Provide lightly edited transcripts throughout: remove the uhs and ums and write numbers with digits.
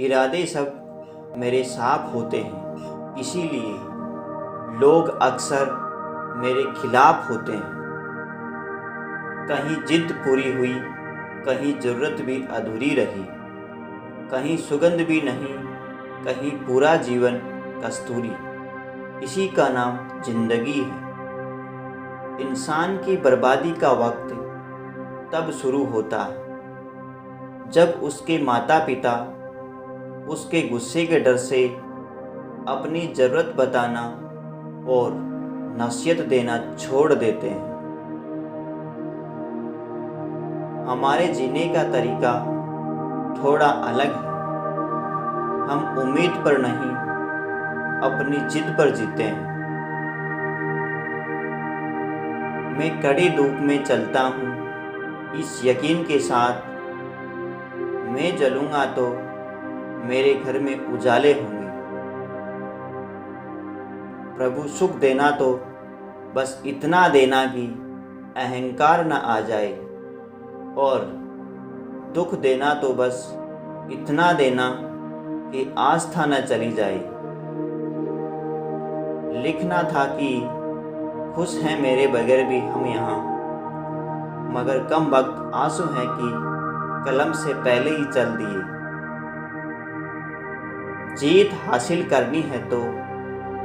इरादे सब मेरे साफ होते हैं, इसीलिए लोग अक्सर मेरे खिलाफ होते हैं। कहीं जिद पूरी हुई, कहीं ज़रूरत भी अधूरी रही, कहीं सुगंध भी नहीं, कहीं पूरा जीवन कस्तूरी। इसी का नाम जिंदगी है। इंसान की बर्बादी का वक्त तब शुरू होता है जब उसके माता पिता उसके गुस्से के डर से अपनी ज़रूरत बताना और नसीहत देना छोड़ देते हैं। हमारे जीने का तरीका थोड़ा अलग है। हम उम्मीद पर नहीं, अपनी जिद पर जीते हैं। मैं कड़ी धूप में चलता हूँ इस यकीन के साथ, मैं जलूँगा तो मेरे घर में उजाले होंगे। प्रभु सुख देना तो बस इतना देना कि अहंकार न आ जाए, और दुख देना तो बस इतना देना कि आस्था न चली जाए। लिखना था कि खुश हैं मेरे बगैर भी हम यहाँ, मगर कम वक्त आंसू हैं कि कलम से पहले ही चल दिए। जीत हासिल करनी है तो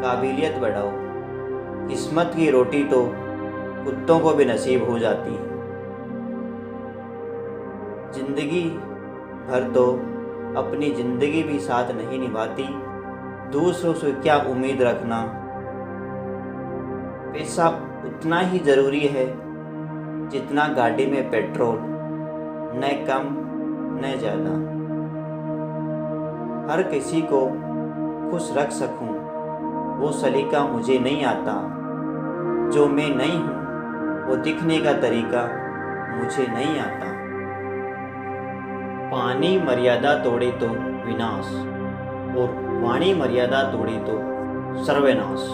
काबिलियत बढ़ाओ, किस्मत की रोटी तो कुत्तों को भी नसीब हो जाती है। जिंदगी भर तो अपनी जिंदगी भी साथ नहीं निभाती, दूसरों से क्या उम्मीद रखना। पैसा उतना ही ज़रूरी है जितना गाड़ी में पेट्रोल, न कम न ज़्यादा। हर किसी को खुश रख सकूं वो सलीका मुझे नहीं आता। जो मैं नहीं हूँ वो दिखने का तरीका मुझे नहीं आता। पानी मर्यादा तोड़े तो विनाश, और वाणी मर्यादा तोड़े तो सर्वनाश।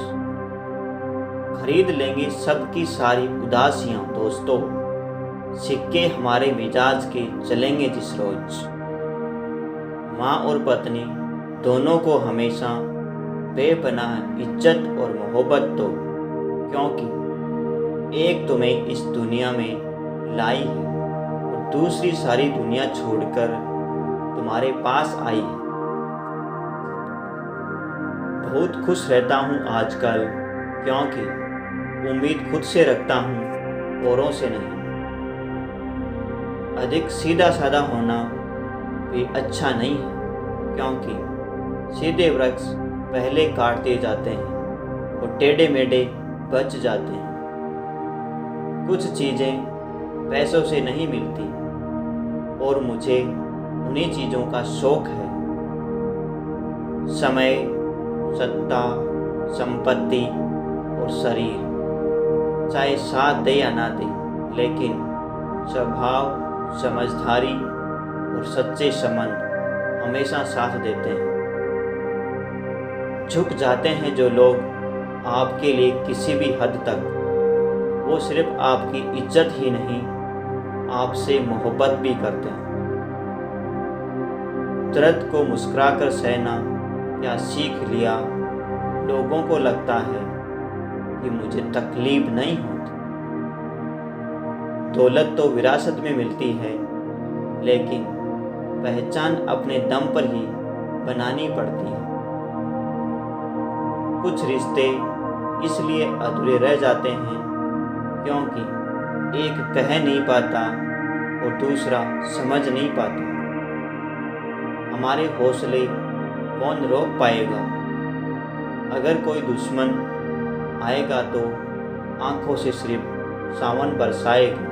खरीद लेंगे सबकी सारी उदासियाँ दोस्तों, सिक्के हमारे मिजाज के चलेंगे जिस रोज। माँ और पत्नी दोनों को हमेशा बेपनाह इज्जत और मोहब्बत दो, क्योंकि एक तुम्हें इस दुनिया में लाई है और दूसरी सारी दुनिया छोड़कर तुम्हारे पास आई है। बहुत खुश रहता हूँ आजकल, क्योंकि उम्मीद खुद से रखता हूँ, औरों से नहीं। अधिक सीधा साधा होना भी अच्छा नहीं है, क्योंकि सीधे वृक्ष पहले काट दिए जाते हैं और टेढ़े मेढ़े बच जाते हैं। कुछ चीज़ें पैसों से नहीं मिलती, और मुझे उन्हीं चीज़ों का शौक है। समय, सत्ता, संपत्ति और शरीर चाहे साथ दे या ना दे, लेकिन स्वभाव, समझदारी और सच्चे संबंध हमेशा साथ देते हैं। झुक जाते हैं जो लोग आपके लिए किसी भी हद तक, वो सिर्फ आपकी इज्जत ही नहीं, आपसे मोहब्बत भी करते हैं। दर्द को मुस्कुराकर सहना क्या सीख लिया, लोगों को लगता है कि मुझे तकलीफ नहीं होती। दौलत तो विरासत में मिलती है, लेकिन पहचान अपने दम पर ही बनानी पड़ती है। कुछ रिश्ते इसलिए अधूरे रह जाते हैं क्योंकि एक कह नहीं पाता और दूसरा समझ नहीं पाता। हमारे हौसले कौन रोक पाएगा? अगर कोई दुश्मन आएगा तो आंखों से सिर्फ सावन बरसाएगा।